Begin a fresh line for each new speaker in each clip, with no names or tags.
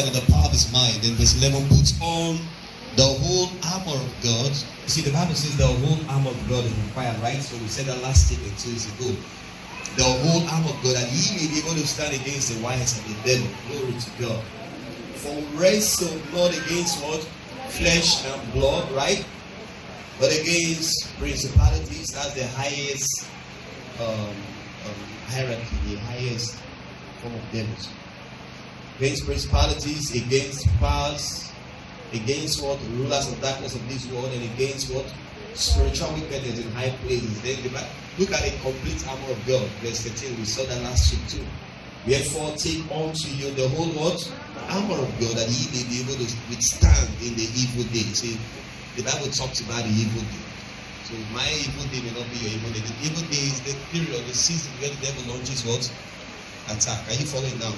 and in the power of his mind. Then verse 11, put on the whole armor of God. You see, the Bible says the whole armor of God is required, right? So we said that last statement 2 weeks ago. The whole armor of God, that ye may be able to stand against the wiles of the devil. Glory to God. For wrestle not against what? Flesh and blood, right? But against principalities. That's the highest hierarchy, the highest form of devils. Against principalities, against powers, against what? The rulers of darkness of this world, and against what? Spiritual wickedness in high places. Then look at the complete armor of God. Verse 13, we saw that last week too. Wherefore take unto you the whole what? Armor of God, that ye may be able to withstand in the evil day. See, the Bible talks about the evil day. So my evil day may not be your evil day. The evil day is the period, the season where the devil launches what? Attack. Are you following now?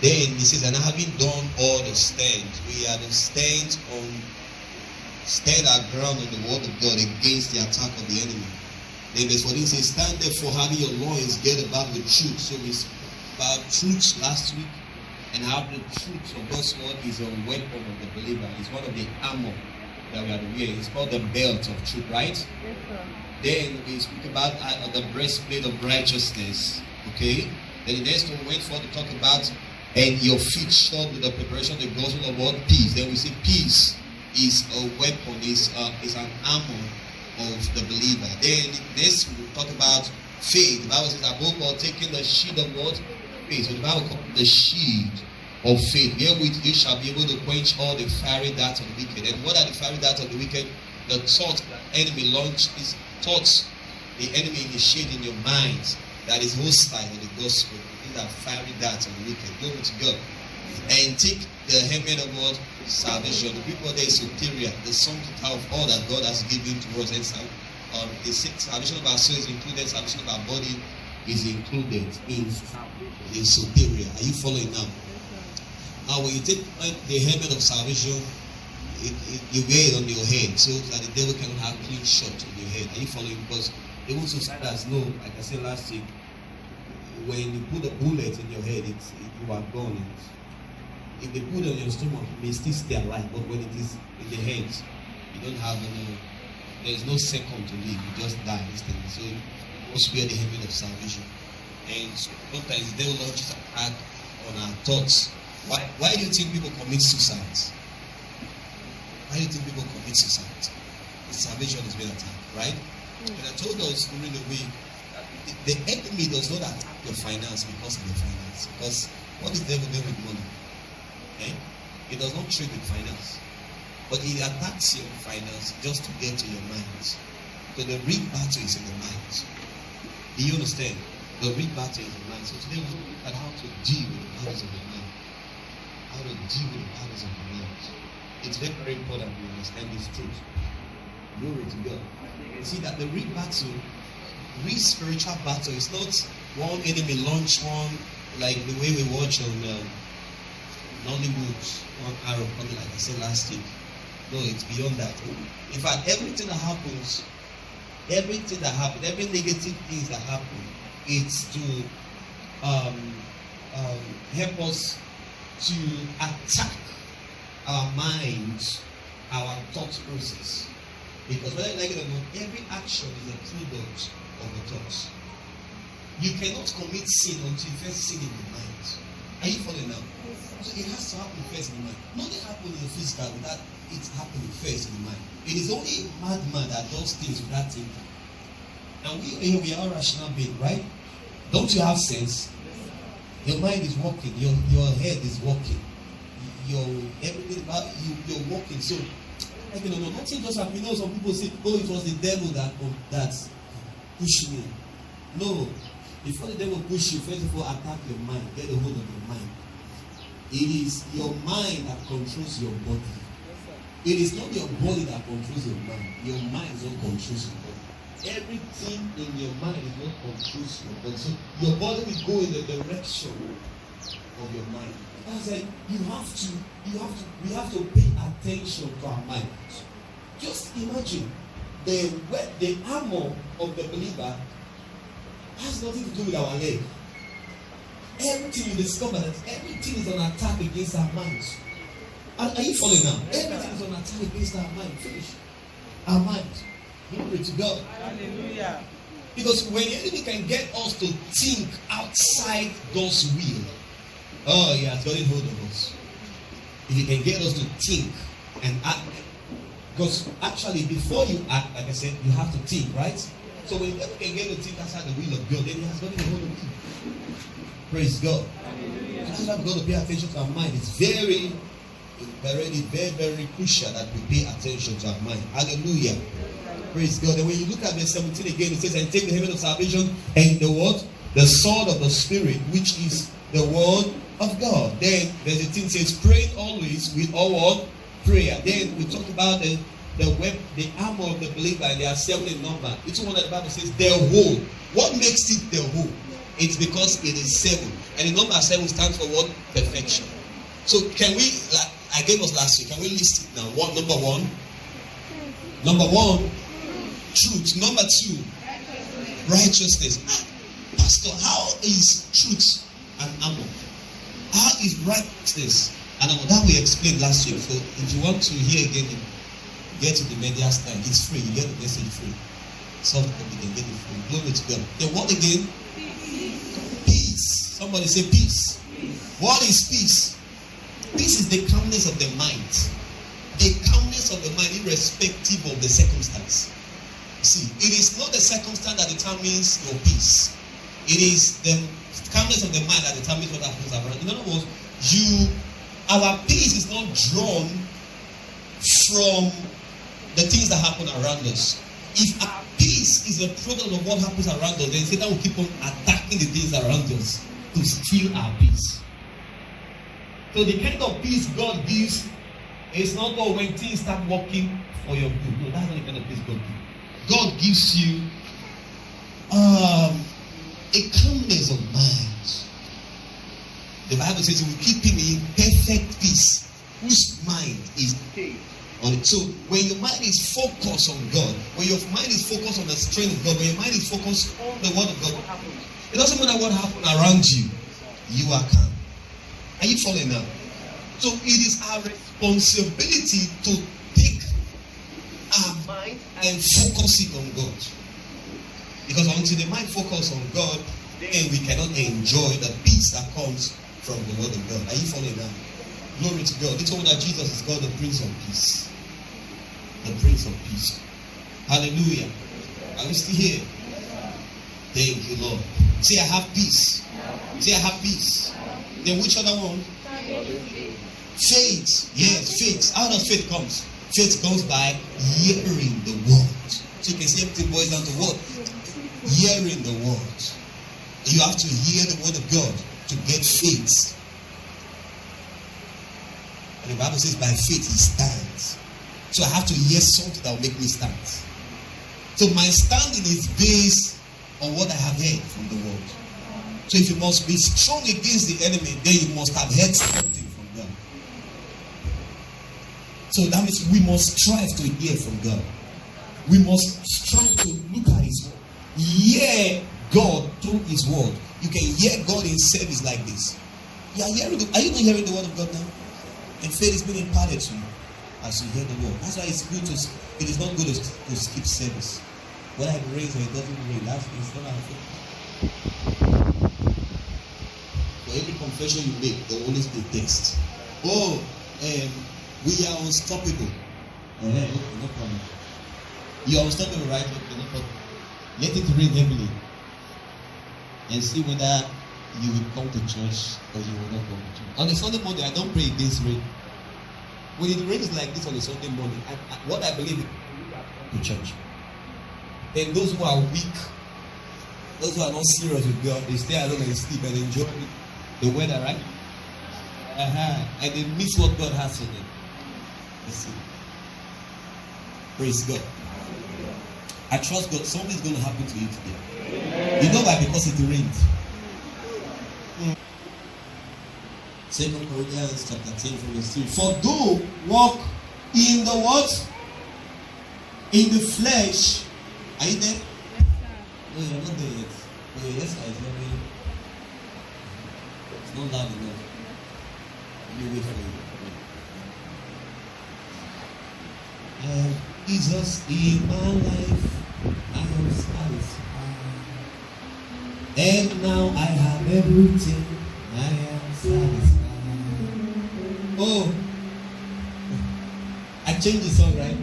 Then he says, and having done all the stand, we are the stand our ground on the word of God against the attack of the enemy. Then verse 14 says, stand therefore having your loins girt about with truth. So we spoke about truth last week, and how the truth of God's word is a weapon of the believer. It's one of the armor that we are wearing. It's called the belt of truth, right? Yes, sir. Then we speak about the breastplate of righteousness. Okay? Then the next one we went for to talk about, and your feet shod with the preparation of the gospel of what? Peace. Then we say peace is a weapon, is an armor of the believer. Then next we will talk about faith. The Bible says above all taking the shield of what? Faith. So the Bible calls it the shield of faith. Wherewith you shall be able to quench all the fiery darts of the wicked. And what are the fiery darts of the wicked? The thoughts that the enemy launches, thoughts the enemy initiates in your minds that is hostile to the gospel. These are fiery darts of the wicked. Glory to God. And take the helmet of what? Salvation. The people there is superior. The sum total of all that God has given to us. And the salvation of our soul is included. Salvation of our body is included in superior. Are you following now? Now, when you take the helmet of salvation, you wear it on your head so that the devil cannot have clean shot on your head. Are you following? Because even societies know, like I said last week, when you put a bullet in your head, you are gone. If they put it on your stomach, you may still stay alive. But when it is in the head, you don't have there is no second to live. You just die instantly. So you must wear the helmet of salvation. And sometimes the devil launches an attack on our thoughts. Why do you think people commit suicide? Why do you think people commit suicide? The salvation is being attacked, right? And I told us during the week that the enemy does not attack your finance because of your finance. Because what is the devil doing with money? Okay? He does not trade with finance. But he attacks your finance just to get to your mind. So the real battle is in the mind. Do you understand? The real battle is in the mind. So today we'll look at how to deal with the battles of the mind. How to deal with the battles of the mind. It's very, very important we understand this truth. Glory to God. You see that the real battle, real spiritual battle, is not one enemy launch one like the way we watch on Nollywood, one arrow coming, like I said last week. No, it's beyond that. In fact, everything that happens, every negative things that happen, it's to help us to attack our minds, our thought process. Because whether you like it or not, every action is a product of a thought. You cannot commit sin until you first sin in the mind. Are you following now? So it has to happen first in the mind. Nothing happens in the physical without it happening first in the mind. It is only a madman that does things without thinking. And we are rational beings, right? Don't you have sense? Your mind is working, your head is working, everything about you're working. So nothing just happened. Some people say, oh, it was the devil that pushed me. No. Before the devil pushes you, first of all, attack your mind. Get a hold of your mind. It is your mind that controls your body. It is not your body that controls your mind. Your mind is what controls your body. Everything in your mind is what controls your body. So your body will go in the direction of your mind. That's like we have to pay attention to our mind. Just imagine the armor of the believer has nothing to do with our leg. everything you discover that everything is on attack against our minds. Are you following now? Everything is on attack against our mind. Finish. Our mind. Glory to God.
Hallelujah.
Because when the enemy can get us to think outside God's will, oh, he has gotten hold of us. If he can get us to think and act, because actually before you act, like I said, you have to think, right? So when the enemy can get you to think outside the will of God, then he has gotten hold of you. Praise God. Hallelujah. So that's why we've got to pay attention to our mind. It's very, very crucial that we pay attention to our mind. Hallelujah. Praise God. And when you look at verse 17 again, it says, and take the helmet of salvation and the what? The sword of the Spirit, which is the word of God. Then verse 18 says, pray always with all what? Prayer. Then we talked about the armor of the believer, and they are 7 in number. It's one that the Bible says, the whole. What makes it the whole? It's because it is 7. And the number 7 stands for what? Perfection. So can we, like I gave us last week, can we list it now? What? Number 1? Number 1, truth. Number 2, righteousness. Pastor, how is truth an armor? How is righteousness an armor? That we explained last week. So if you want to hear again, get to the media stand. It's free. You get the message free. Some people can get it free. Glory to God. Then what again? Peace. Somebody say peace. What is peace? Peace is the calmness of the mind. The calmness of the mind, irrespective of the circumstance. See, it is not the circumstance that determines your peace. It is the calmness of the mind that determines what happens around. In other words, our peace is not drawn from the things that happen around us. If our peace is a product of what happens around us, then Satan will keep on attacking the things around us to steal our peace. So the kind of peace God gives is not when things start working for your good. No, that's not the kind of peace God gives. God gives you a calmness of mind. The Bible says you will keep him in perfect peace, whose mind is on it. So when your mind is focused on God, when your mind is focused on the strength of God, when your mind is focused on the word of God, it doesn't matter what happens around you, you are calm. Are you following now? So it is our responsibility to take our mind and focus it on God. Because until the mind focuses on God, then we cannot enjoy the peace that comes from the word of God. Are you following now? Glory to God. They told that Jesus is called the Prince of Peace. The Prince of Peace. Hallelujah. Are we still here? Thank you, Lord. Say, I have peace. Say, I have peace. Then which other one? Faith. Yes, faith. How does faith come? Faith comes by hearing the word. So you can see everything boils down to what? Hearing the word. You have to hear the word of God to get faith. And the Bible says by faith he stands. So I have to hear something that will make me stand. So my standing is based on what I have heard from the word. So if you must be strong against the enemy, then you must have heard something from God. So that means we must strive to hear from God. We must strive to look at his word. Hear God through his word. You can hear God in service like this. Are you not hearing the word of God now? And faith is being imparted to you as you hear the word. That's why it is not good to skip service. Whether it rains or it doesn't rain, that's not our faith. For every confession you make, there will always be a text. We are unstoppable. Okay, no problem. You are unstoppable, right? Okay, no problem. Let it rain heavily. And see whether you will come to church or you will not come to church. On a Sunday morning, I don't pray against rain. When it rains like this on a Sunday morning, what I believe is to church. Then those who are weak, those who are not serious with God, they stay alone and sleep and enjoy the weather, right? And they miss what God has for them. Let's see. Praise God. I trust God. Something's going to happen to you today. You know why? Because it rained. 2 Corinthians chapter 10 from verse 3. For though walk in the what? In the flesh. Are you there? No, you're not there yet. Oh, yes, I Not loud enough. Let me wait for you. I have Jesus in my life. I am satisfied. And now I have everything. I am satisfied. Oh, I changed the song, right?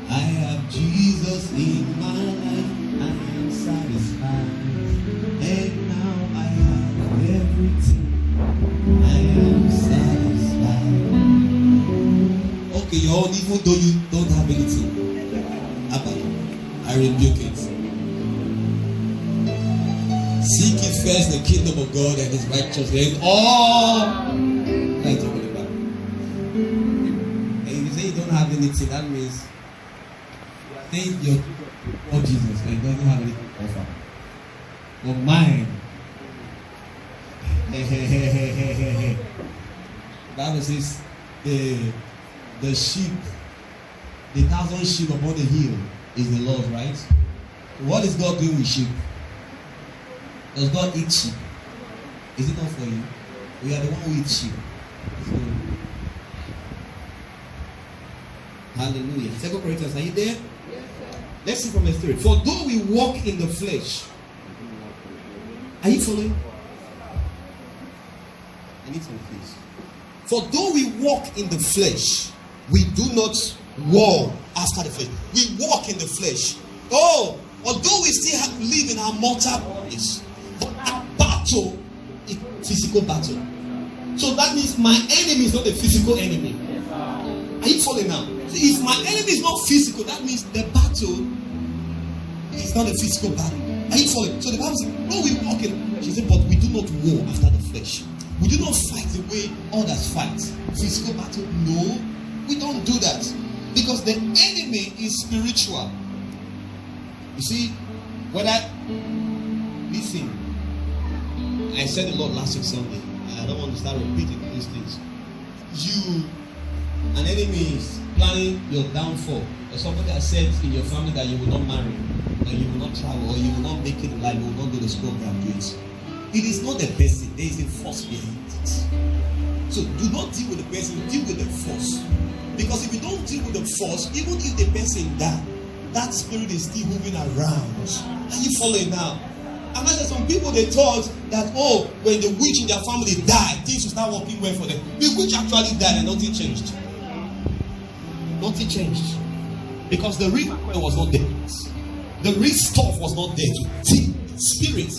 I have Jesus in my life. I am satisfied. And now I have everything. I am satisfied. Okay, your own, even though you don't have anything. Abba, I rebuke it. Seek ye first the kingdom of God and his righteousness, and all. Try to put it back. And if you say you don't have anything, that means you are saying you're for Jesus and you don't have anything to offer. But mine. Bible says the sheep, the 1,000 sheep upon the hill is the Lord, right? What is God doing with sheep? Does God eat sheep? Is it not for you? We are the one who eats sheep. So, hallelujah. 2 Corinthians, are you there? Yes, sir. Let's see from verse 3. For though we walk in the flesh, are you following? I need some peace. For though we walk in the flesh, we do not war after the flesh. We walk in the flesh. Oh, although we still live in our mortal bodies, but our battle is physical battle. So that means my enemy is not a physical enemy. Are you following now? So if my enemy is not physical, that means the battle is not a physical battle. Are you following? So the Bible says, no, we walk in. She said, but we do not war after the flesh. We do not fight the way others fight. Physical battle, no, we don't do that. Because the enemy is spiritual. You see, when listen, I said a lot last week Sunday, and I don't want to start repeating these things. An enemy is planning your downfall. Or somebody has said in your family that you will not marry, or you will not travel, or you will not make it in life, you will not go to school and graduate. It is not the person, there is a force behind it. So do not deal with the person, deal with the force. Because if you don't deal with the force, even if the person dies, that spirit is still moving around. Are you following now? And there's some people, they thought that, oh, when the witch in their family died, things will start working well for them. The witch actually died and nothing changed. Nothing changed. Because the real was not there. The real stuff was not there. See, spirit.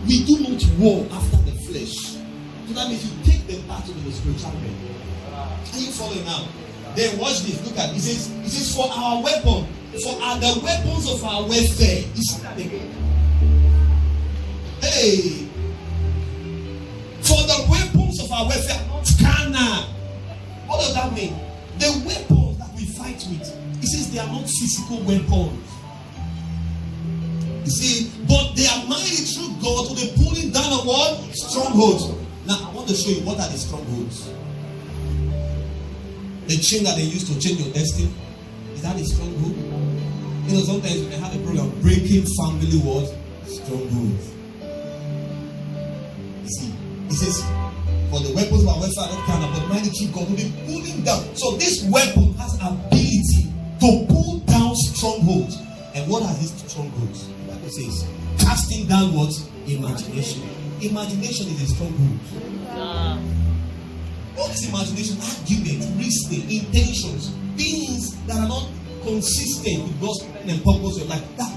We do not war after the flesh. So that means you take the battle in the spiritual realm. Are you following now? Then watch this. Look at it. It says for our weapon, the weapons of our warfare is hey. For the weapons of our warfare are not carnal. What does that mean? The weapons that we fight with, it says they are not physical weapons. You see, but they are mighty through God to the pulling down of what? Strongholds. Now, I want to show you what are the strongholds. The chain that they use to change your destiny, is that a stronghold? You know, sometimes we may have a program breaking family wars, strongholds. You see, it says, for the weapons of our warfare are not carnal, but mighty through God to be pulling down. So this weapon has ability to pull down strongholds. And what are these strongholds? The Bible says, casting down what? Imagination. Imagination is a stronghold. What is imagination? Argument, reasoning, intentions, things that are not consistent with God's plan and purpose of life. That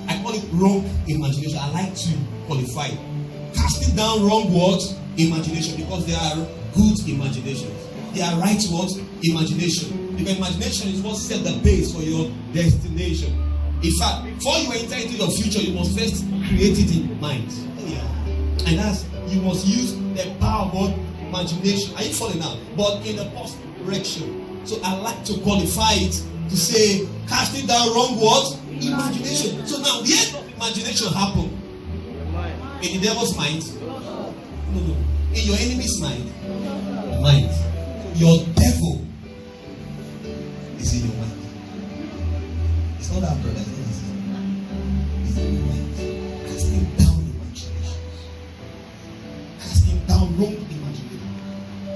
I call it wrong imagination. I like to qualify it. Casting down wrong words, imagination, because they are good imaginations. They are right words, imagination. Because imagination is what set the base for your destination. In fact, before you enter into your future, you must first create it in mind. Oh, yeah. And that's, you must use the power of what? Imagination. Are you following now? But in a positive direction. So I like to qualify it to say, casting down wrong words, imagination. So now the end of imagination happen in the devil's mind. No. In your enemy's mind. Your devil is in your mind. It's not our brother. It's in your mind. Casting down wrong imagination.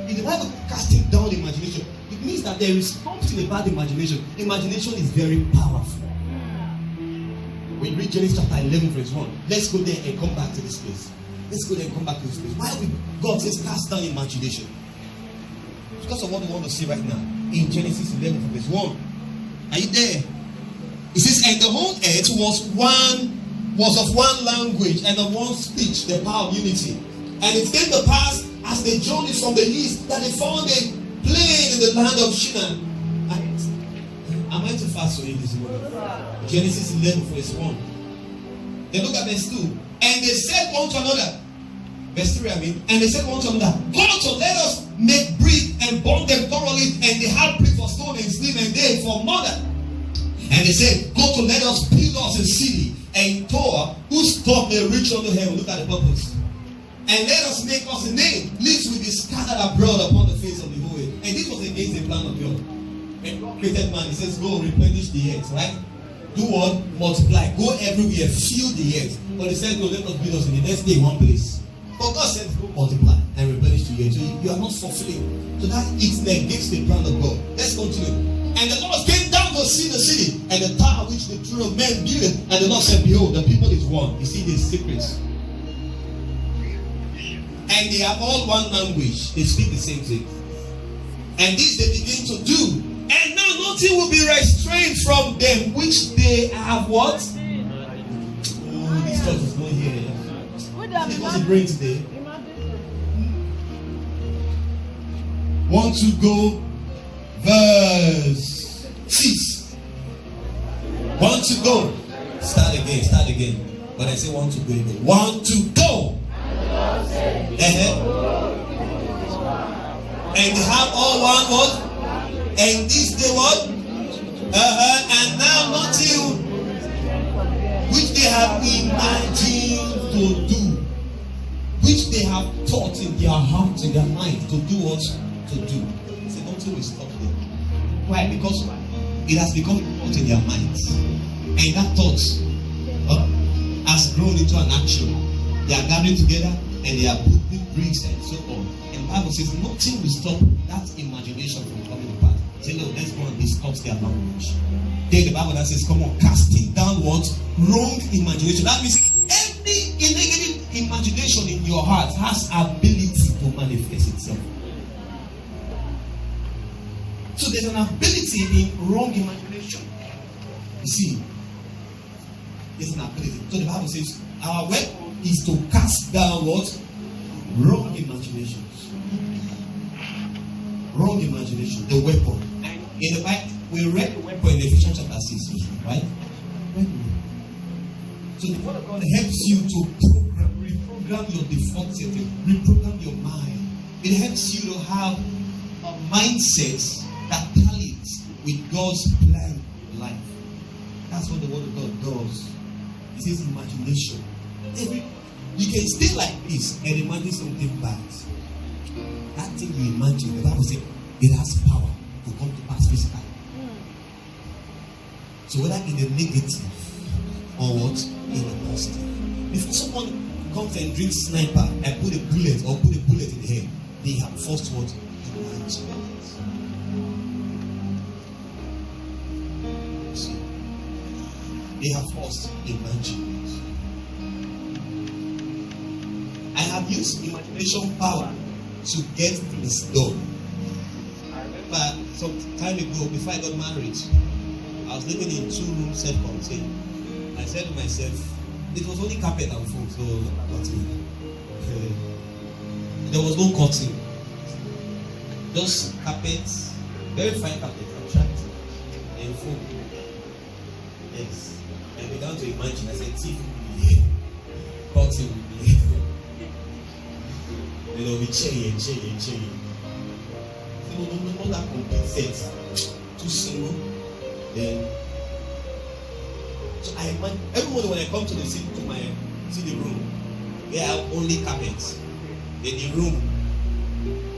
In the Bible, casting down imagination, it means that there is something about imagination. Imagination is very powerful. We read Genesis chapter 11 verse 1. Let's go there and come back to this place. Let's go there and come back to this place. Why would God says cast down imagination? Because of what we want to see right now. In Genesis 11 verse 1. Are you there? It says, and the whole earth was of one language and of one speech, the power of unity. And it came to pass as they journeyed from the east that they found a plain in the land of Shinar. Am I too fast for you this morning? Genesis 11 verse 1. Then look at verse 2. And they said one to another, verse 3 and they said one to another, go to let us make brick and burn them thoroughly. And they had brick for stone and steel and they for murder. And they said, go to let us build us a city and tower whose top may reach unto heaven. Look at the purpose. And let us make us a name, lest we be scattered abroad upon the face of the whole earth. And this was against the plan of God. When God created man, he says, go replenish the earth, right? Do what? Multiply. Go everywhere, fill the earth. But he said, no, let us build us in the next day, one place. But God said, go multiply and replenish the earth. So you are not fulfilling. So that it's against the plan of God. Let's continue. And the Lord came down to see the city and the tower which the children of men built. And the Lord said, behold, the people is one. You see these secrets. And they have all one language. They speak the same thing. And this they begin to do. And now nothing will be restrained from them which they have what? Oh, this church is not here. What's it bring today? Want to go? Verse 6. Want to go? Start again. When I say want to go, want to go. And they have all one word. And this they what? And now nothing which they have imagined to do, which they have thought in their heart, in their mind, to do what? To do. So nothing will stop them. Why? Because it has become a thought in their minds. And that thought has grown into an action. They are gathering together and they are putting bricks and so on. And the Bible says nothing will stop that imagination from coming to pass. Say, no, let's go and discuss their language. Then the Bible that says, come on, casting down what? Wrong imagination. That means every negative imagination in your heart has ability to manifest itself. So there's an ability in wrong imagination. You see, there's an ability. So the Bible says, our weapon is to cast down what? Wrong imaginations. Wrong imagination. The weapon. In the Bible, we read the weapon in Ephesians chapter 6, right? So the word of God helps you to reprogram your default setting, reprogram your mind. It helps you to have a mindset that tallies with God's plan in life. That's what the word of God does. It says imagination. You can stay like this and imagine something bad. That thing you imagine, the Bible says it has power to come to pass physically. So whether in the negative or what? In the positive. If someone comes and drinks sniper and put a bullet in the head, they have first what? Imagine it. See? They have first imagined it. I have used imagination power to get things done. I remember some time ago, before I got married, I was living in 2-room self-contained. I said to myself, it was only carpet and food, so nothing. There was no curtain. Just carpets, very fine carpet, attractive, and food. Yes. I began to imagine, I said, TV will be here, curtain will be here. There will be chain. So not that complete set. Too single. Then so I imagine every morning when I come to the room, they have only carpets. Then the room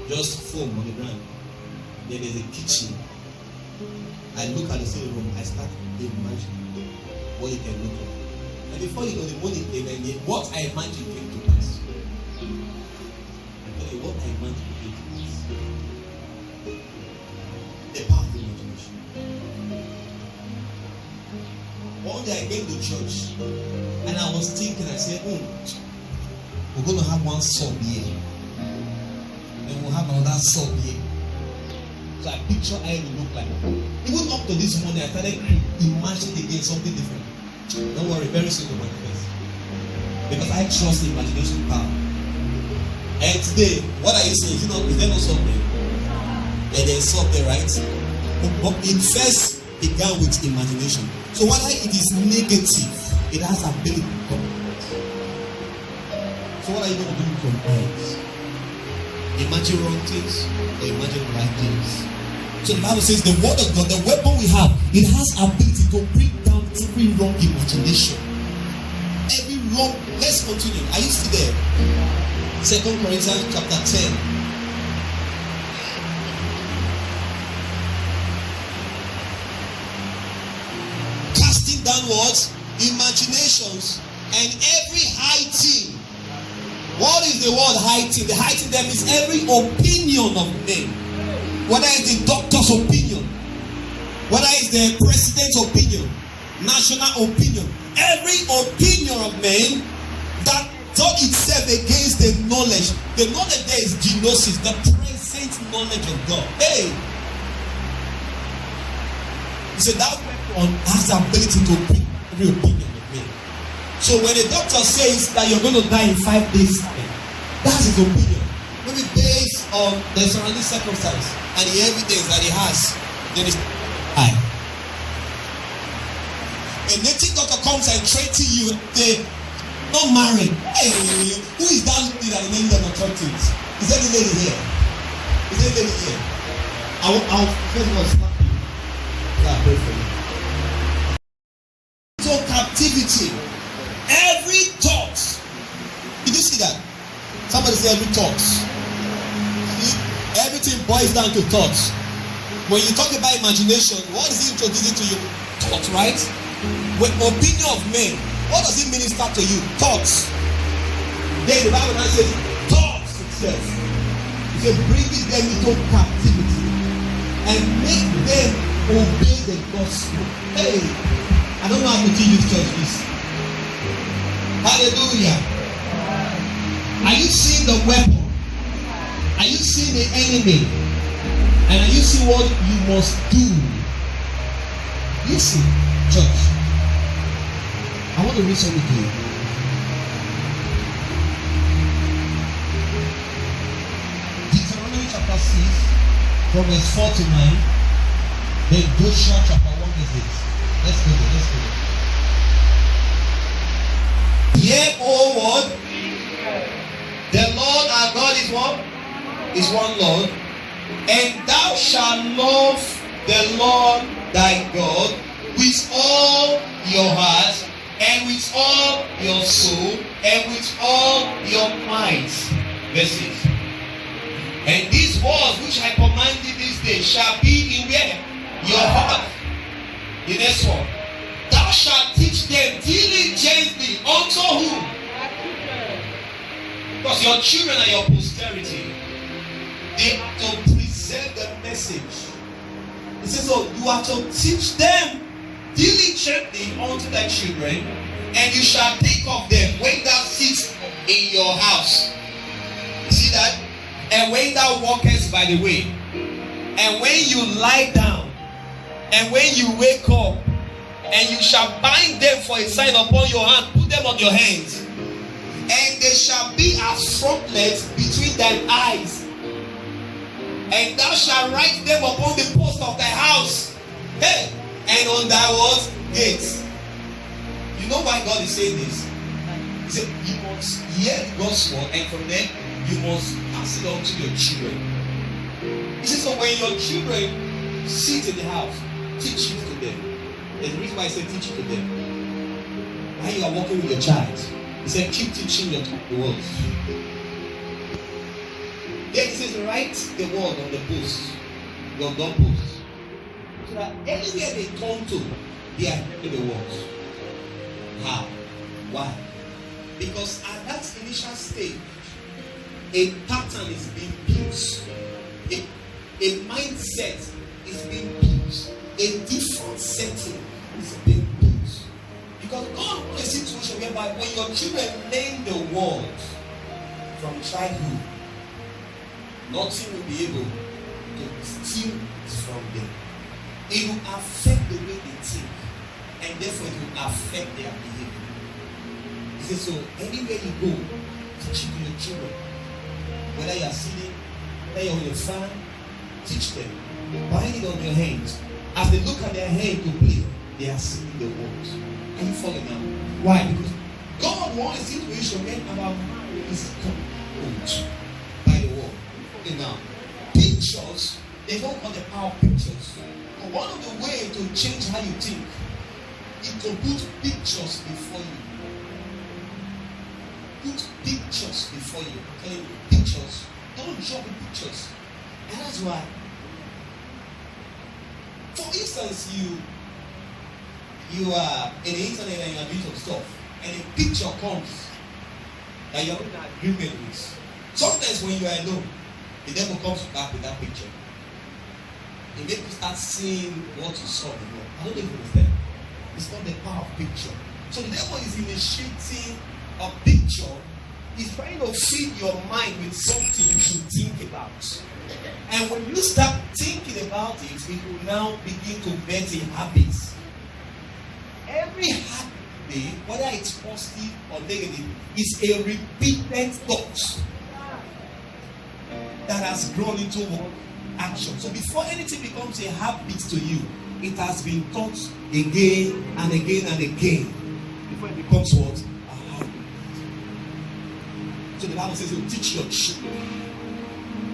just foam on the ground. Then there's a kitchen. I look at the sitting room, I start to imagine what it can look like. And before you know, the morning came and what I imagined came to pass. A powerful imagination. One day I came to church and I was thinking, I said, we're going to have one sub here. Then we'll have another sub here. So I picture how it will look like. Even up to this morning, I started imagining again something different. Don't worry, very soon to manifest. Because I trust the imagination power. And today, what are you saying? Is there no something? Yeah, there's something, right? But it first began with imagination. So whether it is negative, it has ability to come. So what are you going to do with your minds? Imagine wrong things or imagine right things? So the Bible says the word of God, the weapon we have, it has ability to bring down every wrong imagination. Every wrong. Let's continue. Are you still there? 2 Corinthians chapter 10. Casting downwards imaginations and every high thing. What is the word high thing? The high thing there means every opinion of men. Whether it's the doctor's opinion, whether it's the president's opinion, national opinion, every opinion of men that talk itself against the knowledge. The knowledge there is gnosis, the present knowledge of God. Hey! He said that weapon has the ability to bring every opinion of men. So when a doctor says that you're going to die in 5 days, that's his opinion. Maybe based on the surrounding circumstance and the evidence that he has, then it's high. A native doctor comes and threatens you, they not married. Hey, who is that lady that the lady that not talking? Is that the lady here? Is that the lady here? I'll first of all slap you. Yeah, pray for you. So captivity. Every thought. Did you see that? Somebody say every thought. See, everything boils down to thoughts. When you talk about imagination, what is it introducing to you? Thought, right? With opinion of men, what does it minister to you? Thoughts. Then the Bible now says, thoughts itself. It says, bringing them into captivity and make them obey the gospel. Hey, I don't know how to teach this church this. Hallelujah. Are you seeing the weapon? Are you seeing the enemy? And are you seeing what you must do? Listen, church. I want to read something to you. Deuteronomy chapter 6, from verse 4 to 9. Then Joshua chapter 1 verse 8. Let's go there. Hear, O word, the Lord our God is one? Is one Lord. And thou shalt love the Lord thy God with all your heart, and with all your soul, and with all your might. Verse 6. And these words which I command thee this day shall be in where? Your heart. The next one. Thou shalt teach them diligently unto whom? Because your children are your posterity. They are to preserve the message. It says, so you are to teach them diligently unto thy children, and you shall take of them when thou sit in your house. You see that? And when thou walkest by the way, and when you lie down, and when you wake up, and you shall bind them for a sign upon your hand, put them on your hands, and they shall be as frontlets between thine eyes, and thou shalt write them upon the post of thy house. Hey! And on thy what? Gates. You know why God is saying this? He said you must hear God's word, and from there you must pass it on to your children. He says, so when your children sit in the house, teach it to them. There's the reason why I said teach it to them. While you are walking with your child, he said keep teaching the word. Then he says write the word on the post, your doorpost. So that anywhere they come to, they are hearing the words. How? Why? Because at that initial stage, a pattern is being built. A mindset is being built. A different setting is being built. Because God wants a situation whereby when your children learn the word from childhood, nothing will be able to steal it from them. It will affect the way they think, and therefore it will affect their behavior. He says, so anywhere you go, teach it to your children. Whether you are sitting, whether you're on your farm, teach them. Bind it on your hands. As they look at their hand to play, they are seeing the words. Are you following now? Why? Because God wants a situation where our mind is controlled by the word. Okay, now, pictures, they don't have the power of pictures. But one of the ways to change how you think is to put pictures before you. Put pictures before you. I'm telling you, pictures. Don't jump with pictures. And that's why. For instance, you are in the internet and you are doing some stuff, and a picture comes that you are in agreement with. Sometimes when you are alone, the devil comes back with that picture. It makes you start seeing what you saw before. I don't know if you understand. It's not the power of picture. So the devil is initiating a picture. He's trying to feed your mind with something you should think about. And when you start thinking about it, it will now begin to bet in habits. Every habit, whether it's positive or negative, is a repeated thought that has grown into action. So before anything becomes a habit to you, it has been taught again and again and again before it becomes what? A habit. So the Bible says you teach your children.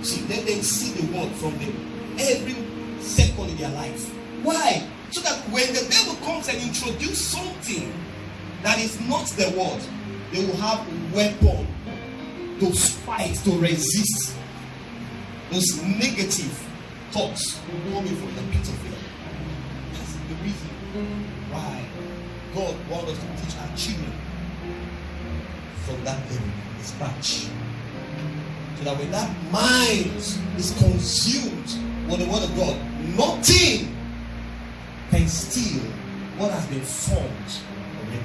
See, let them see the word from them every second in their life. Why? So that when the devil comes and introduces something that is not the word, they will have a weapon to fight, to resist those negative thoughts coming from the pit of hell. That's the reason why God wants us to teach our children from that level, the scratch. So that when that mind is consumed with the word of God, nothing can steal what has been formed already.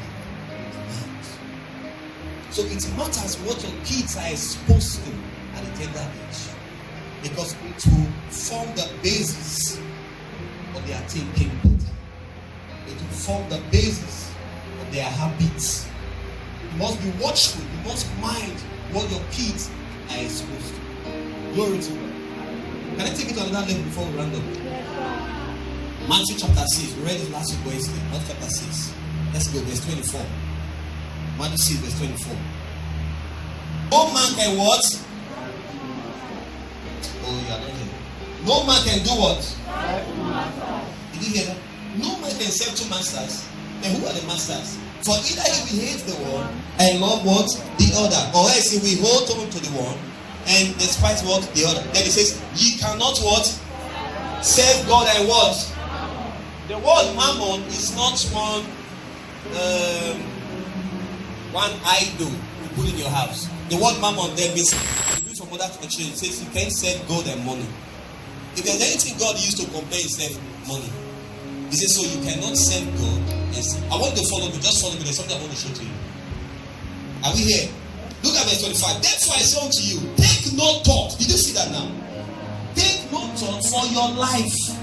So it matters what your kids are exposed to at a tender age, because it will form the basis of their thinking pattern. It will form the basis of their habits. You must be watchful. You must mind what your kids are exposed to. Glory to God. Can I take it to another level before we round up? Matthew chapter 6. We read it last week Wednesday. Matthew chapter 6. Let's go, verse 24. Matthew 6, verse 24. No man can what? Oh, you are not here. No man can do what? Did you hear that? No man can serve two masters. And who are the masters? For either he will hate the one and love what? The other. Or else he will hold on to the one and despise what? The other. Then he says, ye cannot what? Serve God and what? The word mammon is not one idol you put in your house. The word mammon there means, you read from other translation, it says you can't serve God and money. If there's anything God used to compare himself, money. He says, so you cannot serve God and serve. I want you to follow me, just follow me. There's something I want to show to you. Are we here? Look at verse 25. Therefore I say unto you, take no thought. Did you see that now? Take no thought for your life.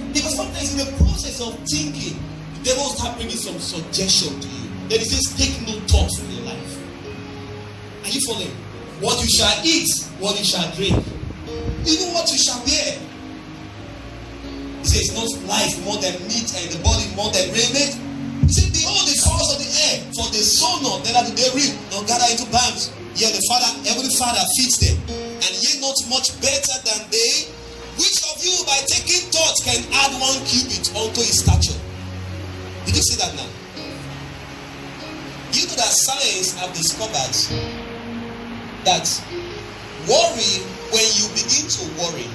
Because sometimes in the process of thinking, the devil will start bringing some suggestion to you. Then he says, take no thought for your life. Are you following? What you shall eat, what you shall drink, even what you shall wear. He says, not life more than meat, and the body more than raiment. He said, behold the fowls of the air, for they sow not, neither do they reap, nor gather into barns. Yet the Father, Heavenly Father feeds them. And ye not much better than they? Which of you by taking thought can add 1 cubit unto his stature? Did you see that now? You know that science have discovered that worry, when you begin to worry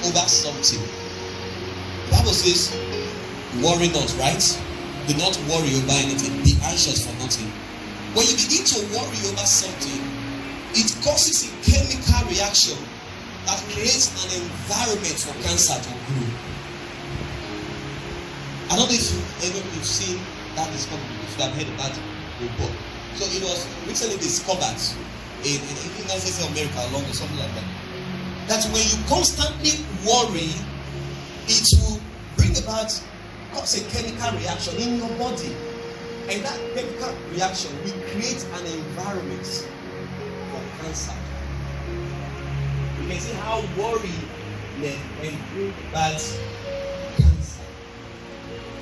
over something, the Bible says, worry not, right? Do not worry over anything. Be anxious for nothing. When you begin to worry over something, it causes a chemical reaction that creates an environment for cancer to grow. I don't know if you've seen that discovery, if you have heard about the report. So it was recently discovered in the United States of America, along or something like that. That when you constantly worry, it will bring about a chemical reaction in your body. And that chemical reaction will create an environment for cancer. You can see how worry can bring about cancer.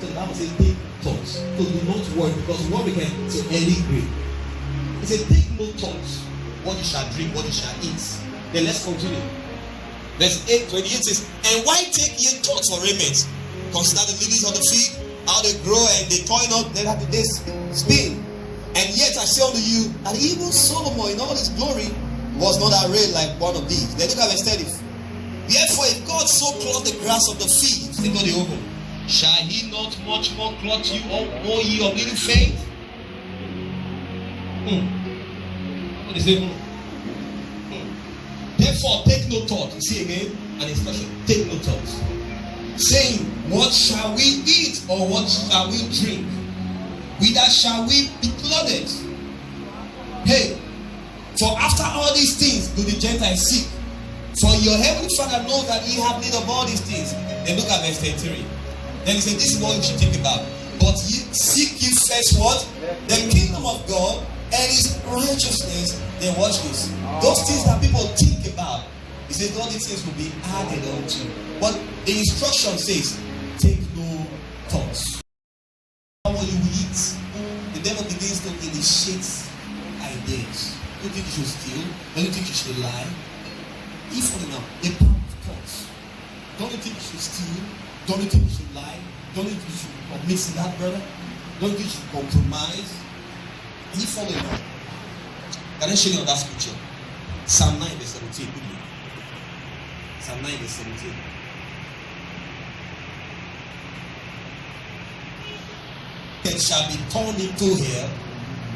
So the Bible says, take thoughts. So do not worry, because worry can to any grade. It says, take no thoughts. What you shall drink, what you shall eat. Then let's continue. Verse 28 says, and why take ye thoughts for raiment? Consider the lilies of the field, how they grow and they toil not, then after they spin. And yet I say unto you that even Solomon in all his glory was not arrayed like one of these. Then look at verse 30. Therefore, if God so clothe the grass of the field, think of the oven, shall he not much more clothe you, O ye of little faith? What is it? Therefore, take no thought. You see again, an instruction. Take no thought. Saying, what shall we eat, or what shall we drink? Whither shall we be clothed? Hey, for after all these things do the Gentiles seek. For your heavenly Father knows that ye have need of all these things. Then look at verse 33. Then he said, this is what you should think about. But ye seek ye first what? The kingdom of God and his righteousness. Then watch this. Those things that people think about, he says all these things will be added unto. But the instruction says, take no thoughts. How will you eat? The devil begins to initiate ideas. Don't think you should steal. Don't think you should lie. If only now, a power of thoughts. Don't you think you should steal? Don't you think you should lie? Don't you think you should commit sin, that brother? Don't you think you should compromise? And if only now. Can I show you on that scripture? Psalm 9 verse 17. Psalm 9 verse 17. It shall be turned into hell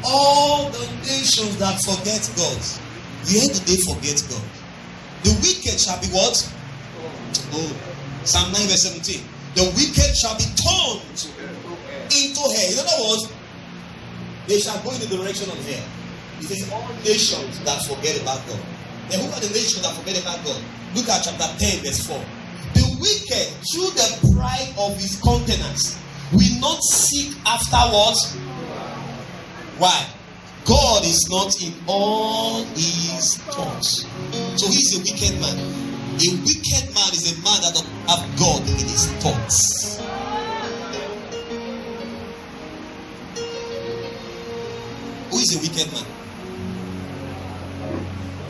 all the nations that forget God. Where do they forget God? The wicked shall be what? Oh, Psalm 9 verse 17. The wicked shall be turned into hell. In other words, they shall go in the direction of hell. It says all nations that forget about God. Then who are the nations that forget about God? Look at chapter 10 verse 4. The wicked, through the pride of his countenance, will not seek afterwards. Why? God is not in all his thoughts. So he's a wicked man. A wicked man is a man that doesn't have God in his thoughts. Who is a wicked man?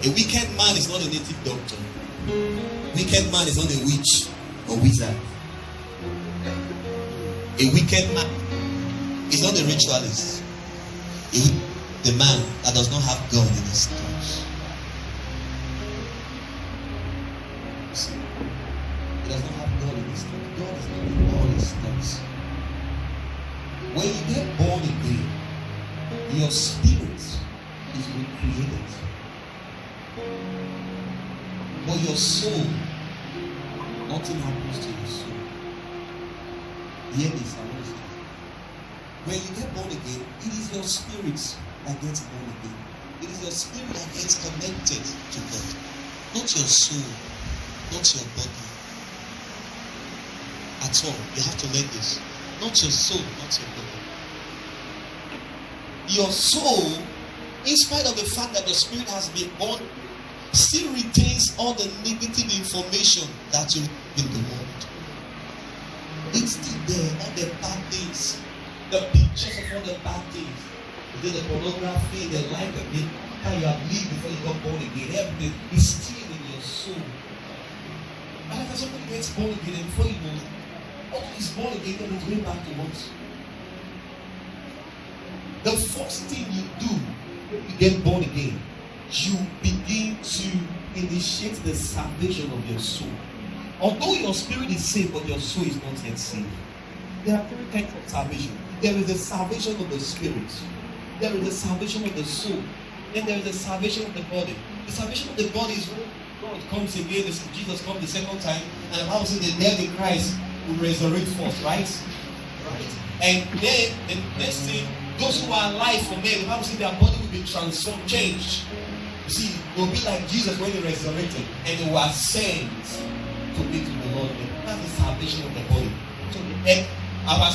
A wicked man is not a native doctor. A wicked man is not a witch or wizard. A wicked man is not a ritualist. The man that does not have God in his thoughts. You see, he does not have God in his thoughts. God is not in all his thoughts. When you get born again, your spirit is recreated. But your soul, nothing happens to your soul. Hear this, I want to say. When you get born again, it is your spirit that gets born again. It is your spirit that gets connected to God. Not your soul, not your body. At all. You have to learn this. Not your soul, not your body. Your soul, in spite of the fact that the spirit has been born, still retains all the negative information that you in the world. It's still there, all the bad things, the pictures of all the bad things, the pornography, the life of it, how you have lived before you got born again. Everything is still in your soul. And after somebody gets born again, and before you know, what is born again, then it's going back to what? The first thing you do when you get born again, you begin to initiate the salvation of your soul. Although your spirit is saved, but your soul is not yet saved. There are three kinds of salvation. There is the salvation of the spirit. There is the salvation of the soul. Then there is the salvation of the body. The salvation of the body is God comes again, Jesus comes the second time, and the Bible says the dead in Christ will resurrect first, right? And then the next thing, those who are alive from there, the Bible says their body will be transformed, changed. You see, they'll be like Jesus when he resurrected, and they were sent to be to the Lord. That's the salvation of the body. So our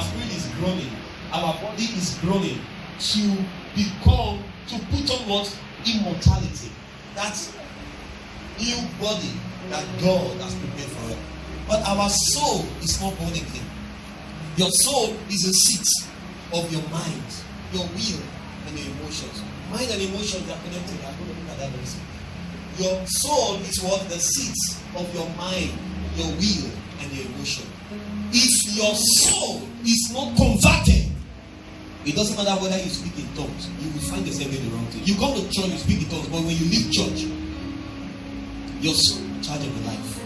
spirit is growing, our body is growing to put on what? Immortality. That's new body that God has prepared for us. But our soul is not born again. Your soul is a seat of your mind, your will, and your emotions. Mind and emotions are connected. I'm going to look at that very soon. Your soul is what? The seat of your mind, your will, and your emotion. If your soul is not converted, it doesn't matter whether you speak in tongues, you will find yourself in the wrong thing. You come to church, you speak in tongues, but when you leave church, your soul in charge of your life.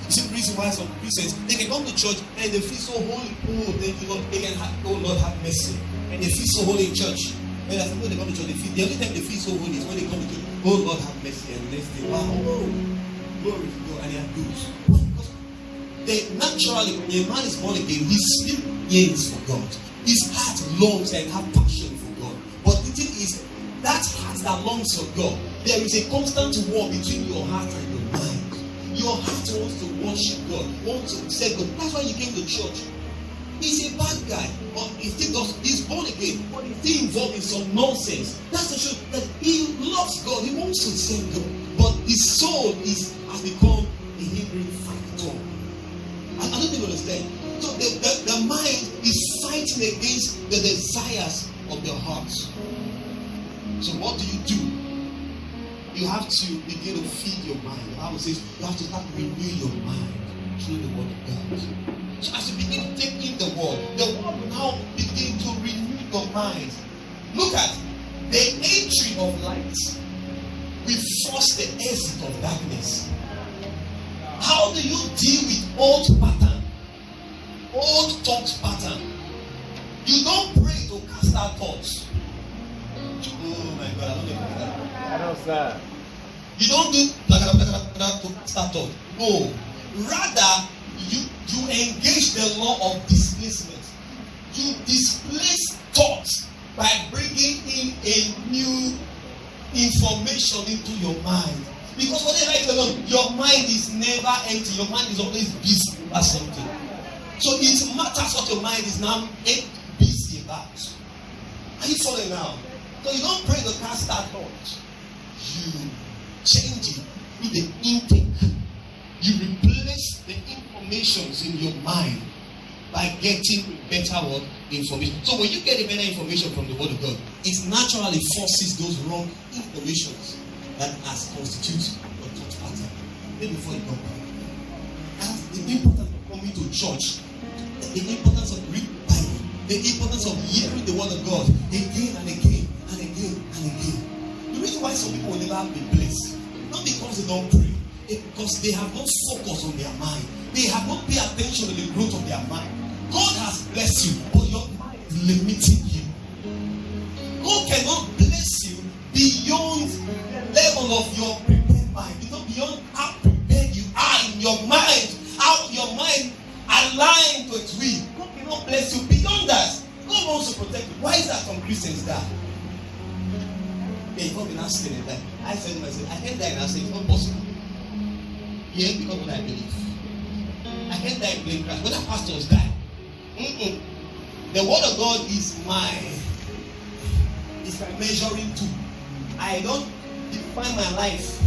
You see the reason why some Christians, they can come to church and they feel so holy. Oh, thank you, Lord. They can have, oh Lord, have mercy. And they feel so holy in church. And as when they come to church, the only time they feel so holy is when they come to church. Oh Lord, have mercy. And next day, wow, oh, glory to God. And they are good. Because they naturally, when a man is born again, his spirit yearns for God. His heart longs and has passion for God. But the thing is, that heart that longs for God, there is a constant war between your heart and your mind. Your heart wants to worship God, wants to serve God. That's why you came to church. He's a bad guy, but he's born again, but he's still involved in some nonsense. That's to show that he loves God, he wants to serve God, but his soul has become a hindering factor. I don't think you understand. So the mind is fighting against the desires of your heart. So what do? You have to begin to feed your mind. The Bible says you have to start to renew your mind through the word of God. So as you begin to take in the word will now begin to renew your mind. Look at the entry of light. We force the exit of darkness. How do you deal with old pattern? Old thought pattern. You don't pray to cast out thoughts. Oh my God, I don't know that.
I know, sir.
You don't do to cast out thoughts. No. Rather, you engage the law of displacement. You displace thoughts by bringing in a new information into your mind. Because whatever is going on, your mind is never empty. Your mind is always busy about something. So it matters what your mind is now busy about. Are you following now? So you don't pray to cast that thought. You change it with the intake. You replace the informations in your mind by getting better information. So when you get a better information from the Word of God, it naturally forces those wrong informations that has constituted your thought pattern. Maybe before you come back. That's the importance of coming to church. The importance of reading the Bible. The importance of hearing the Word of God again and again and again and again. The reason why some people will never be blessed, not because they don't pray, it's because they have not focused on their mind. They have not paid attention to the growth of their mind. God has blessed you, but your mind is limiting you. God cannot bless you beyond the level of your prepared mind. It's not beyond how prepared you are in your mind, how your mind aligned to its will. God cannot bless you beyond that. God wants to protect you. Why is that some Christians die? They come in accident and die. I said to myself, I can't die in accident. It's not possible. Yeah, because of what I believe. I can't die in plane crash. Whether pastors die. The word of God is my measuring tool. I don't define my life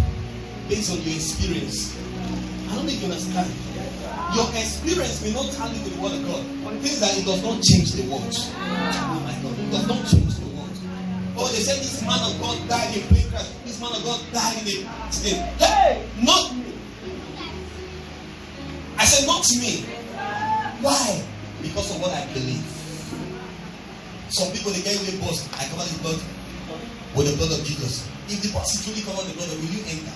based on your experience. I don't think you understand. Your experience may not tally with the word of God, but the thing is that it does not change the word. Oh my God, it does not change the word. Oh, they said this man of God died in a plane crash. This man of God died in a accident. Hey, not me. I said not me. Why? Because of what I believe. Some people they get away boss. I cover the blood with the blood of Jesus. If the boss is truly covered the blood, will you enter?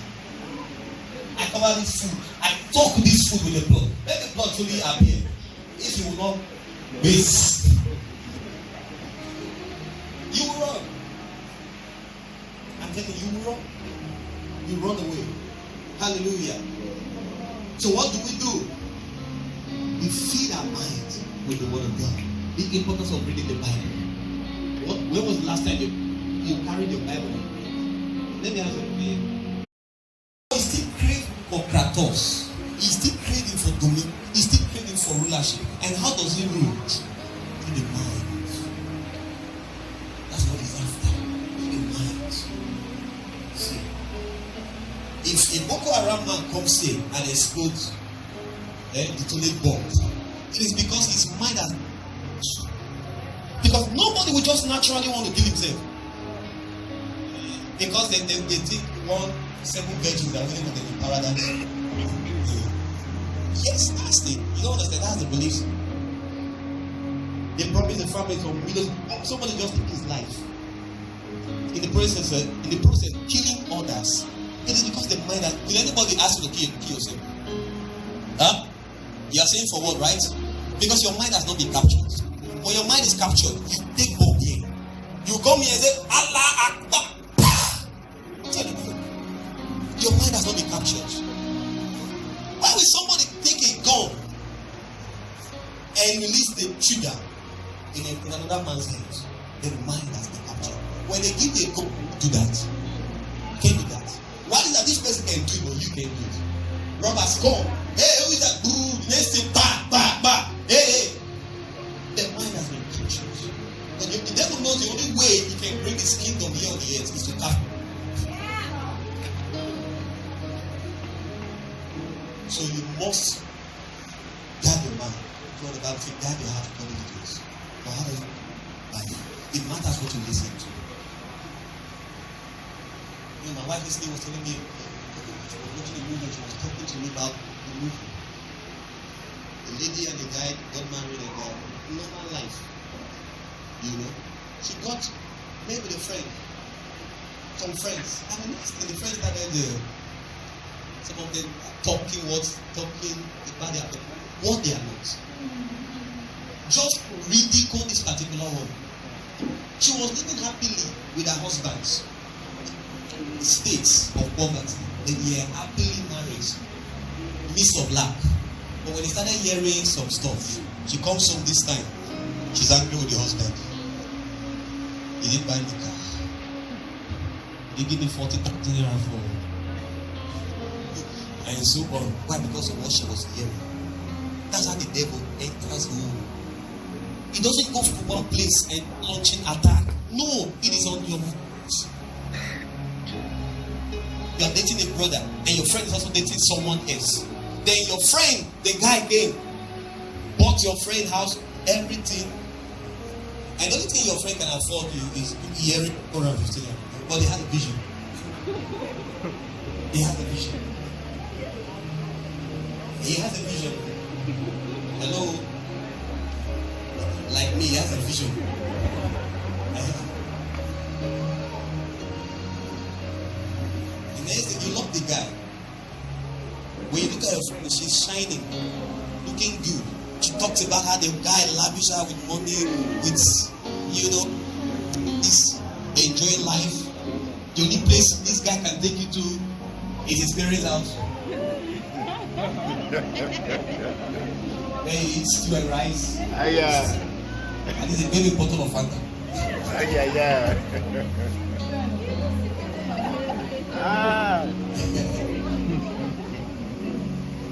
I cover this food. I talk this food with the blood. Let the blood truly appear. If you will not waste, you will run. I'm telling you, you will run. you run away. Hallelujah. So what do? We feed our minds with the word of God. The importance of reading the Bible. When was the last time you carried your Bible? Let me ask you. He's still craving for kratos. He's still craving for dominion. He's still craving for rulership. And how does he rule? In the mind. That's what he's after. In the mind. See, if a Boko Haram man comes here and explodes the detonate bomb, it is because his mind has. Because nobody will just naturally want to kill himself. Because they think 7 virgins that really want to be paradise. Yes, that's the. You don't understand. That's the belief. They promise the family from millions. Somebody just took his life. In the process, killing others. It is because the mind that. Will anybody ask you to kill yourself? Huh? You are saying for what, right? Because your mind has not been captured. When your mind is captured, you take bomb here. You come here and say, Allah Akbar. Your mind has not been captured. Why will somebody take a gun and release the trigger in another man's hands? The mind has been captured. When they give you a gun, do that. Can't do that. Why is that this person can do it, but you can't do it? Robbers come. Hey, who is that? Boo, next thing, bah. Hey. The mind has been captured. But the devil knows the only way he can bring his kingdom here on the earth is to capture. So you must guard your mind. It's not about to guard your heart according to this. But how does it? It matters what you listen to. You know, my wife yesterday was telling me, she was watching a movie, she was talking to me about the movie. The lady and the guy got married and normal life. You know, she got married with a friend, some friends, and the next thing the friends started some of them talking about what they are not. Just ridicule this particular one. She was living happily with her husband's states of poverty. They were happily married, midst of lack. But when they started hearing some stuff, she comes home this time. She's angry with the husband. He didn't buy the car. He gave me 40,000 naira for. And so on. Why? Because of what she was hearing. That's how the devil enters home. He doesn't go to one place and launching attack. No, it is on your mind. You are dating a brother, and your friend is also dating someone else. Then your friend, the guy came, bought your friend house, everything. And the only thing your friend can afford is hearing 450. But he has a vision. He has a vision. He has a vision. Hello? Like me, he has a vision. The next thing, you love the guy. When you look at her friend, she's shining, looking good. She talks about how the guy lavish her with money, with, this enjoying life. The only place this guy can take you to is his parents' house. Where he eats stew and rice. And it's a baby bottle of Fanta.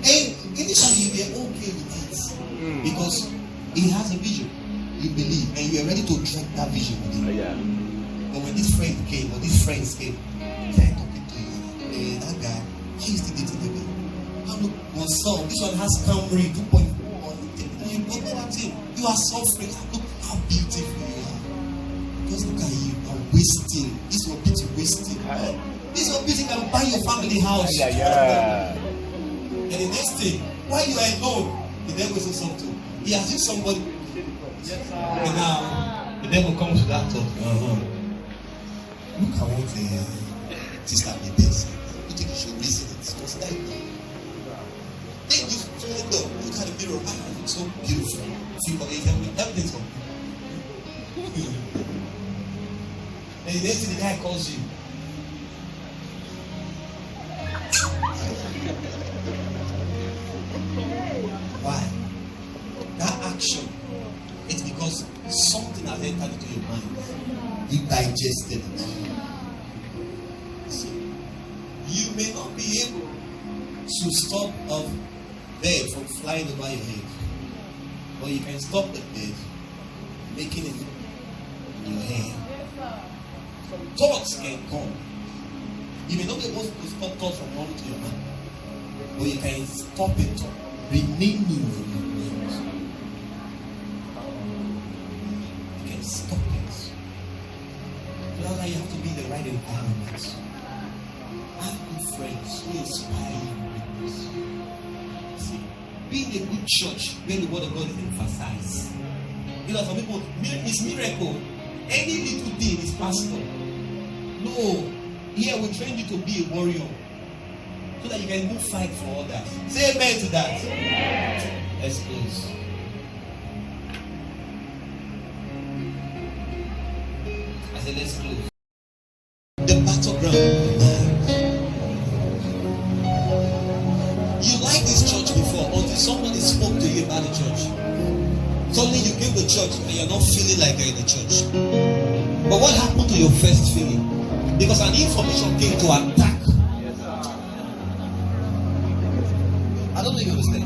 And initially you were okay with it because he has a vision. You believe and you are ready to track that vision with him. But when this friend came or these friends came, they're talking to you. Hey, that guy, he used to date the baby. Look, Osale, this one has Camry 2.4. You go at him. You are suffering. Look how beautiful you are. Just look at you. You are wasting. This is what beauty wasting. This is what beauty can buy your family house. And the next thing, while you are alone, the devil says something. He has used somebody. And now the devil comes to that thought. Look at what the sister did. You think you should reason it? What's that? Then you stand up, look at the mirror. Ah, you look so beautiful. See what they tell me? Everything's gone. And the next thing the guy calls you. entered into your mind. You digested it. See, you may not be able to stop a bird from flying over your head, but you can stop the bird making it in your head. Some thoughts can come. You may not be able to stop thoughts from coming to your mind, but you can stop it remaining in your mind. You can stop it. That's why you have to be in the right environment. Have good friends who inspire you. See, be in a good church where the word of God is emphasized. You know, some people, it's miracle. Any little thing is pastor. No, here we train you to be a warrior so that you can go fight for others. Say amen to that. Amen. Let's close. I said, let's close. The battleground of your mind. You liked this church before until somebody spoke to you about the church. Suddenly you came to church and you're not feeling like you're in the church. But what happened to your first feeling? Because an information came to attack. I don't know if you understand.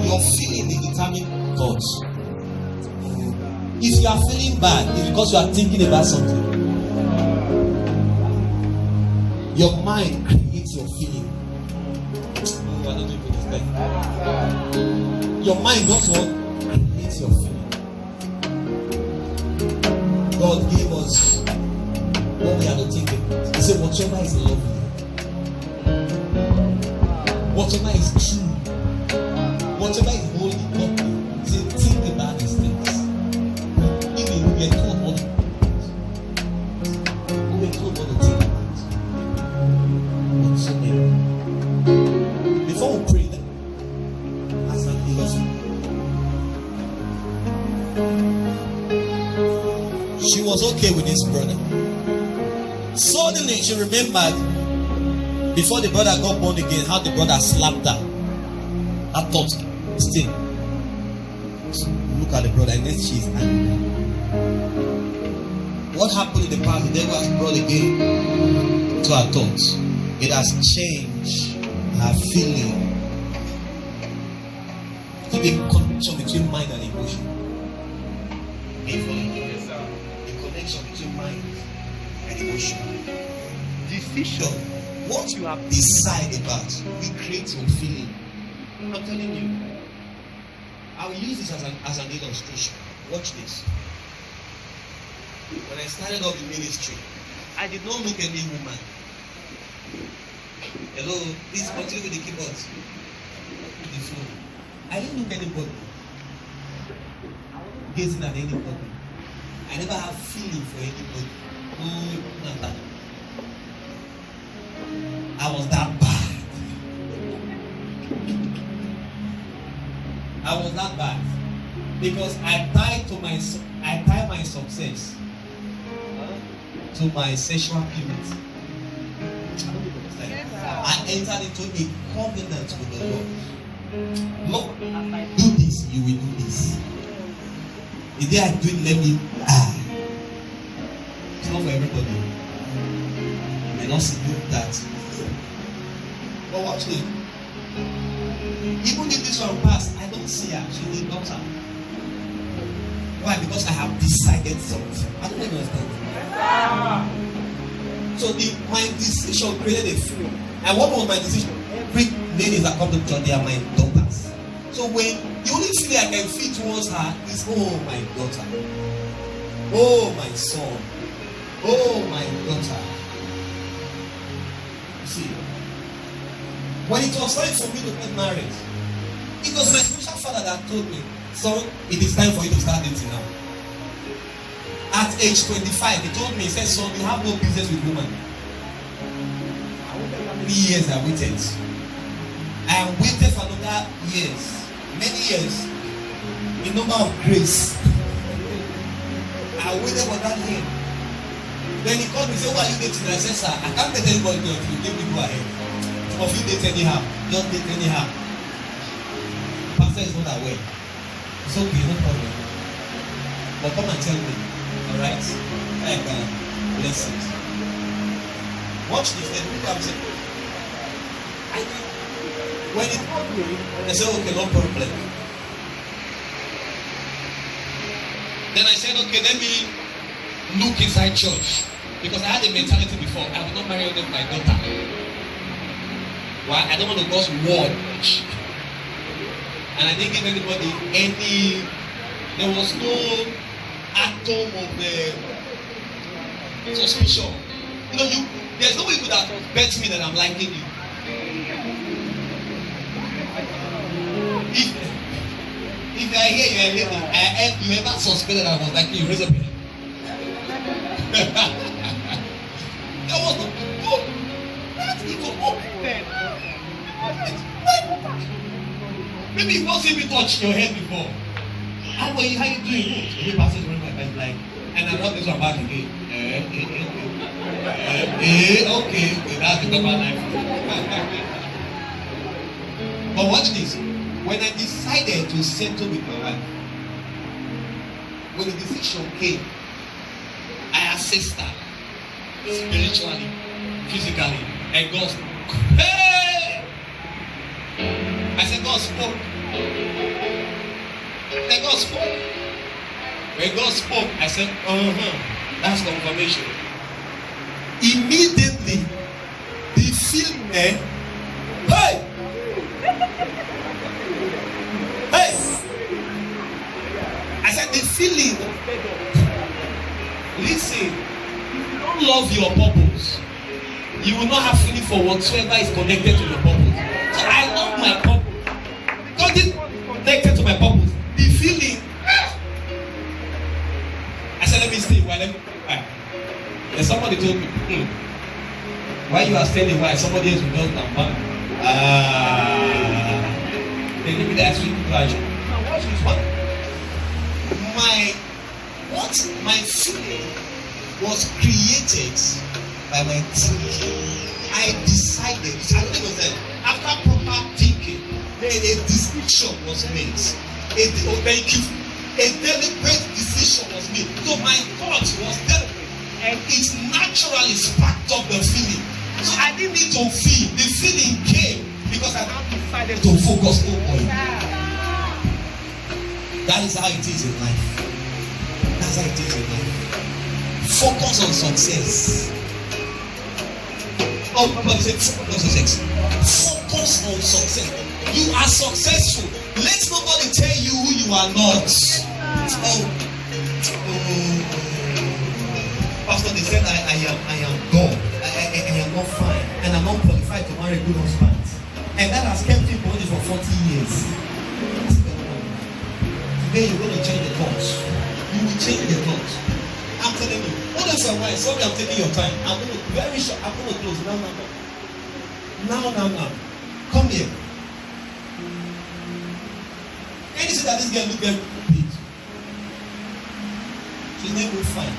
Your feeling will determine thoughts. If you are feeling bad, it's because you are thinking about something. Your mind creates your feeling. Oh, I don't know if you understand. Your mind also creates your feeling. God gave us what we have to think about. He said, whatever is lovely, whatever is true, whatever is holy, godly, he said, think about these things. Even we get told what to think about. So before we pray, ask an person. She was okay with this brother. Suddenly she remembered before the brother got born again, how the brother slapped her. That thought still. Look at the brother and then she's angry. What happened in the past, the devil has brought again to her thoughts. It has changed her feeling. To the connection between mind and emotion. The connection between mind and emotion. Decision. What you have decided about will create your feeling. I'm telling you. I will use this as an illustration. Watch this. When I started off the ministry, I did not look any woman. Hello, please continue with the keyboard. With the phone. I didn't look anybody. Gazing at anybody. I never have feeling for anybody. Oh, not that. I was that bad. I was that bad because I tied my success to my sexual purity. I entered into a covenant with the Lord. Lord, do this, you will do this. The day I do it, let me die. It's not for everybody. You may not do that. But watch it. Even if this one passed, I don't see her. She's a daughter. Why? Because I have decided something. I don't understand. So my decision created a fear. And what was my decision? Every lady that come to church, they are my daughters. So when the only feeling I can feel towards her is, oh my daughter, oh my son, oh my daughter. You see, when it was time for me to get married, it was my spiritual father that told me, son, it is time for you to start dating now. At age 25, he told me, he said, son, you have no business with women. I waited how many years I waited. I waited for another years, many years, a number of grace. I waited for that year. Then he called me and said, who are you dating? I said, sir, I can't date anybody if you give me go ahead. Of you date anyhow, don't date anyhow. pastor is not aware. It's okay, no problem. But come and tell me, alright? I can bless it. Watch this, then look at it. When it they say, okay, no problem. Then I said, okay, let me look inside church. Because I had a mentality before, I will not marry only my daughter. Why? I don't want to cause war. And I didn't give anybody any, there was no atom of suspicion. You know, there's no way you could have bet me that I'm liking you. If I hear you are lady, you ever suspected that I was liking you, raise up your hand. That was the good. That's even open. Maybe you've not seen me touch your head before. How are you? How you doing? He passes around my face like, and I rub this one back again. Okay, that's the proper life. But watch this. When I decided to settle with my wife, when the decision came, I assessed her spiritually, physically, and God spoke. Hey! I said, God spoke. Then God spoke. When God spoke, I said, that's confirmation. Immediately, the feeling, hey! Hey! I said, the feeling. Listen, if you don't love your purpose, you will not have feeling for whatsoever is connected to your purpose. So I love my purpose. God is connected to my purpose. The feeling. I said, let me stay. Why? And somebody told me, why you are staying? Why somebody else will just come back? They give me that sweet pleasure. Now watch this one. My feeling was created by my thinking. I decided, I don't know that after proper thinking, then a decision was made. A deliberate decision was made. So my thought was deliberate, and it naturally sparked up the feeling. So I didn't need to feel. The feeling came because I now decided to focus on it. That is how it is in life. That's how it is in life. Focus on success. Oh, but focus on success. Focus on success. You are successful. Let nobody tell you who you are not. Pastor, they said I am God. I am not fine, and I'm not qualified to marry a good husband. And that has kept him going for 40 years. Today you're going to change the thoughts. You will change the thoughts. I'm telling you. Hold on for a while. Sorry, I'm taking your time. I'm going to very short. I'm going to close. Now. Come here. Can you see that this girl look very big? She's name will fine.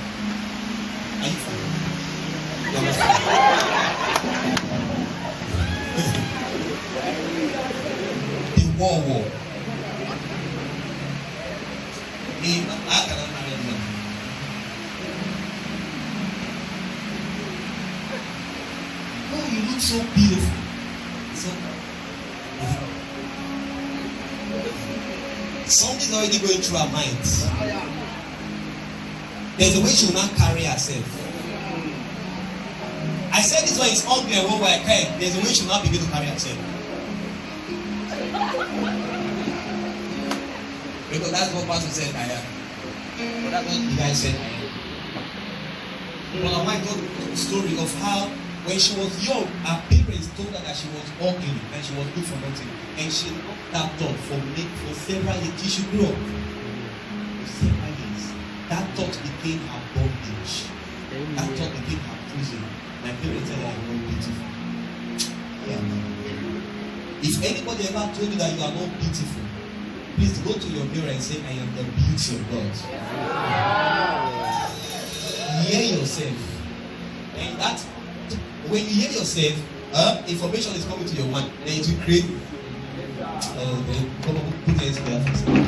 Are you fine? You're not fine. The war. Oh, you look so beautiful. Something's already going through our minds. There's a way she will not carry herself. I said this one is ugly and one way I can. There's a way she will not begin to carry herself. Because that's what Pastor said I am. But that's what the guy said I am. But I might told the story of how when she was young, her parents told her that she was ugly and she was good for nothing. And she looked that thought for several years. She should grow up. For several years. That thought became her bondage. That thought became her prison. My parents said I am not beautiful. Yeah. If anybody ever told you that you are not beautiful, please go to your mirror and say, I am the beauty of God. Hear yourself. And that, when you hear yourself, information is coming to your mind. Then it will create Put your hands together.